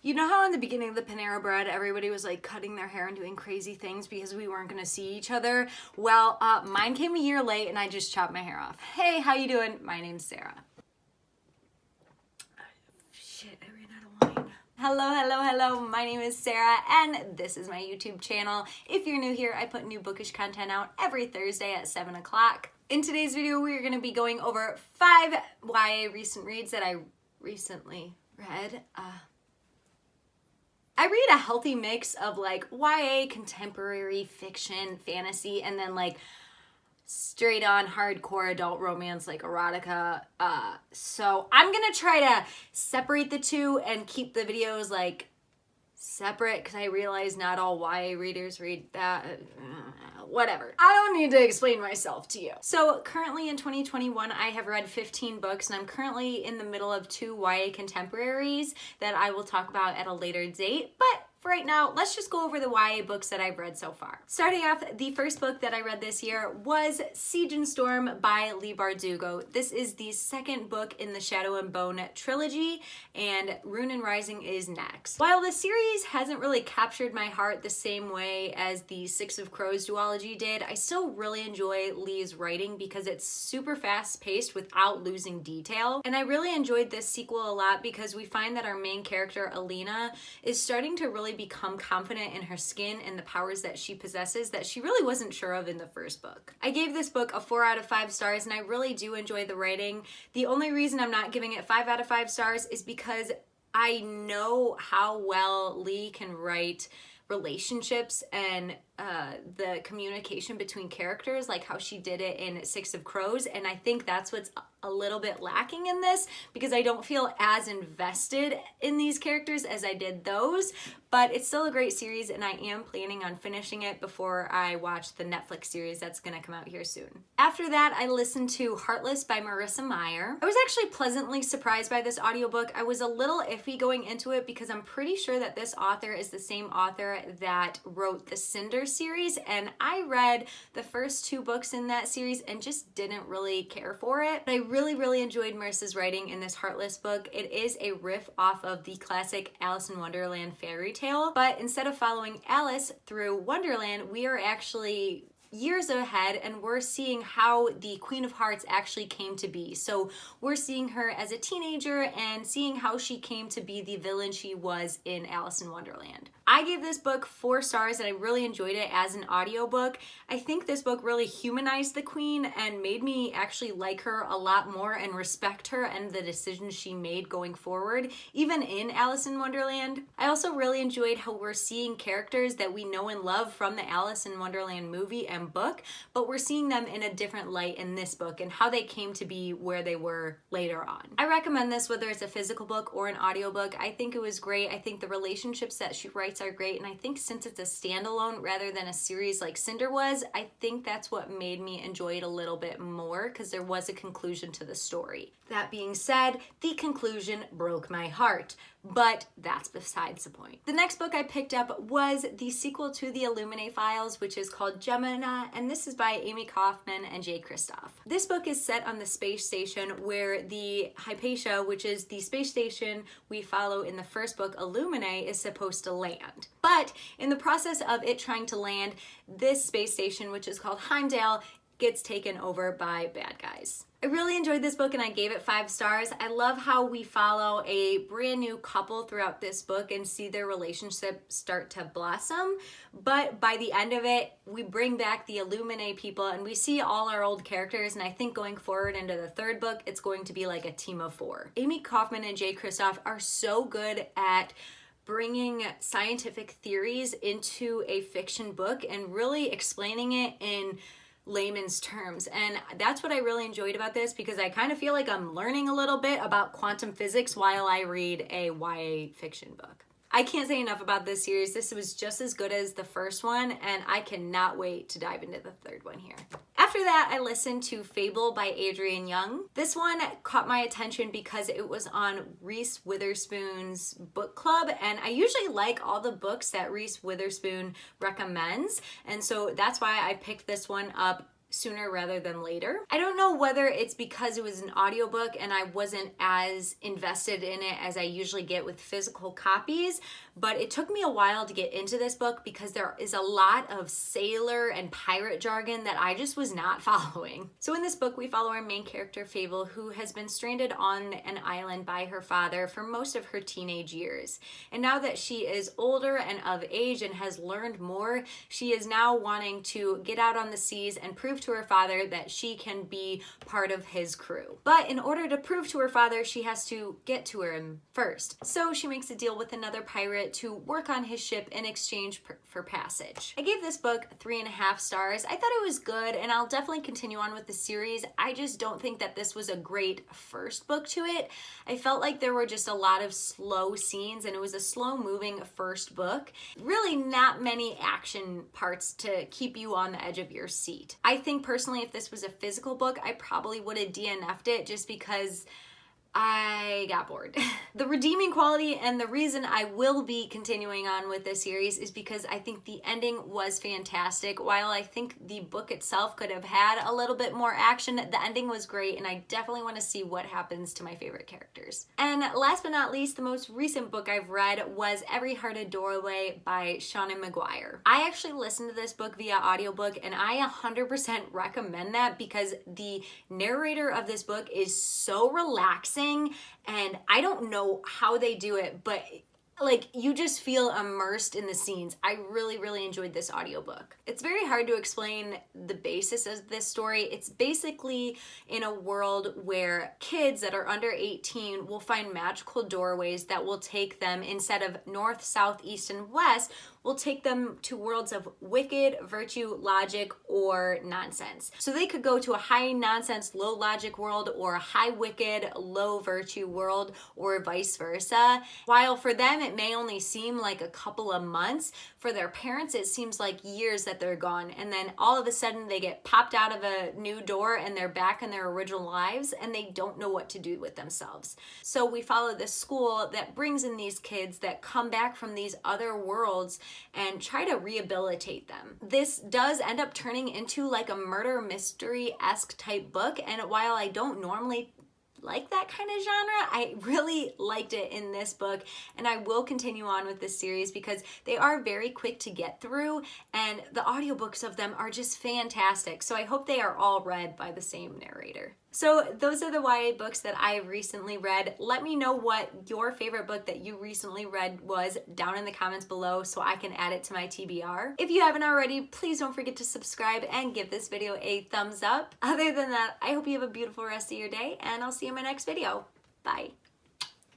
You know how in the beginning of the Panera Bread, everybody was like cutting their hair and doing crazy things because we weren't gonna see each other? Well, mine came a year late and I just chopped my hair off. Hey, how you doing? My name's Sarah. Shit, I ran out of wine. Hello, hello, hello. My name is Sarah and this is my YouTube channel. If you're new here, I put new bookish content out every Thursday at 7 o'clock. In today's video, we're gonna be going over 5 YA recent reads that I recently read. I read a healthy mix of like YA, contemporary fiction, fantasy, and then like straight on hardcore adult romance like erotica. So I'm gonna try to separate the two and keep the videos like separate because I realize not all YA readers read that. Whatever. I don't need to explain myself to you. So currently in 2021, I have read 15 books and I'm currently in the middle of 2 YA contemporaries that I will talk about at a later date. But for right now, let's just go over the YA books that I've read so far. Starting off, the first book that I read this year was Siegen by Leigh Bardugo. This is the second book in the Shadow and Bone trilogy, and Rune and Rising is next. While the series hasn't really captured my heart the same way as the Six of Crows duology did, I still really enjoy Leigh's writing because it's super fast-paced without losing detail. And I really enjoyed this sequel a lot because we find that our main character, Alina, is starting to really become confident in her skin and the powers that she possesses that she really wasn't sure of in the first book. I gave this book a 4 out of 5 stars and I really do enjoy the writing. The only reason I'm not giving it 5 out of 5 stars is because I know how well Leigh can write relationships and the communication between characters, like how she did it in Six of Crows, and I think that's what's a little bit lacking in this because I don't feel as invested in these characters as I did those, but it's still a great series and I am planning on finishing it before I watch the Netflix series that's gonna come out here soon. After that, I listened to Heartless by Marissa Meyer. I was actually pleasantly surprised by this audiobook. I was a little iffy going into it because I'm pretty sure that this author is the same author that wrote the Cinder series, and I read the first 2 books in that series and just didn't really care for it. But I really enjoyed Marissa's writing in this Heartless book. It is a riff off of the classic Alice in Wonderland fairy tale, but instead of following Alice through Wonderland, we are actually years ahead and we're seeing how the Queen of Hearts actually came to be. So we're seeing her as a teenager and seeing how she came to be the villain she was in Alice in Wonderland. I gave this book 4 stars and I really enjoyed it as an audiobook. I think this book really humanized the Queen and made me actually like her a lot more and respect her and the decisions she made going forward, even in Alice in Wonderland. I also really enjoyed how we're seeing characters that we know and love from the Alice in Wonderland movie and book, but we're seeing them in a different light in this book and how they came to be where they were later on. I recommend this whether it's a physical book or an audiobook. I think it was great. I think the relationships that she writes are great, and I think since it's a standalone rather than a series like Cinder was, I think that's what made me enjoy it a little bit more because there was a conclusion to the story. That being said, the conclusion broke my heart, but that's besides the point. The next book I picked up was the sequel to the Illuminae Files, which is called Gemina, and this is by Amy Kaufman and Jay Kristoff. This book is set on the space station where the Hypatia, which is the space station we follow in the first book, Illuminae, is supposed to land. But in the process of it trying to land, this space station, which is called Heimdall, gets taken over by bad guys. I really enjoyed this book and I gave it 5 stars. I love how we follow a brand new couple throughout this book and see their relationship start to blossom. But by the end of it, we bring back the Illuminae people and we see all our old characters, and I think going forward into the 3rd book, it's going to be like a team of 4. Amy Kaufman and Jay Kristoff are so good at bringing scientific theories into a fiction book and really explaining it in layman's terms, and that's what I really enjoyed about this because I kind of feel like I'm learning a little bit about quantum physics while I read a YA fiction book. I can't say enough about this series. This was just as good as the first one, and I cannot wait to dive into the 3rd one here. After that, I listened to Fable by Adrienne Young. This one caught my attention because it was on Reese Witherspoon's book club, and I usually like all the books that Reese Witherspoon recommends, and so that's why I picked this one up sooner rather than later. I don't know whether it's because it was an audiobook and I wasn't as invested in it as I usually get with physical copies, but it took me a while to get into this book because there is a lot of sailor and pirate jargon that I just was not following. So in this book, we follow our main character, Fable, who has been stranded on an island by her father for most of her teenage years. And now that she is older and of age and has learned more, she is now wanting to get out on the seas and prove to her father that she can be part of his crew. But in order to prove to her father, she has to get to him first. So she makes a deal with another pirate to work on his ship in exchange for passage. I gave this book 3.5 stars. I thought it was good, and I'll definitely continue on with the series. I just don't think that this was a great first book to it. I felt like there were just a lot of slow scenes, and it was a slow-moving first book. Really not many action parts to keep you on the edge of your seat. I think personally, if this was a physical book, I probably would have DNF'd it just because I got bored. The redeeming quality and the reason I will be continuing on with this series is because I think the ending was fantastic. While I think the book itself could have had a little bit more action, the ending was great, and I definitely want to see what happens to my favorite characters. And last but not least, the most recent book I've read was Every Hearted Doorway by Seanan Mcguire. I actually listened to this book via audiobook, and I 100% recommend that because the narrator of this book is so relaxing, and I don't know how they do it, but like you just feel immersed in the scenes. I really enjoyed this audiobook. It's very hard to explain the basis of this story. It's basically in a world where kids that are under 18 will find magical doorways that will take them, instead of north, south, east, and west, will take them to worlds of wicked, virtue, logic, or nonsense. So they could go to a high nonsense, low logic world, or a high wicked, low virtue world, or vice versa. While for them it may only seem like a couple of months, for their parents it seems like years that they're gone, and then all of a sudden they get popped out of a new door and they're back in their original lives and they don't know what to do with themselves. So we follow this school that brings in these kids that come back from these other worlds and try to rehabilitate them. This does end up turning into like a murder mystery-esque type book, and while I don't normally like that kind of genre, I really liked it in this book, and I will continue on with this series because they are very quick to get through and the audiobooks of them are just fantastic. So I hope they are all read by the same narrator. So those are the YA books that I recently read. Let me know what your favorite book that you recently read was down in the comments below so I can add it to my TBR. If you haven't already, please don't forget to subscribe and give this video a thumbs up. Other than that, I hope you have a beautiful rest of your day, and I'll see you in my next video. Bye.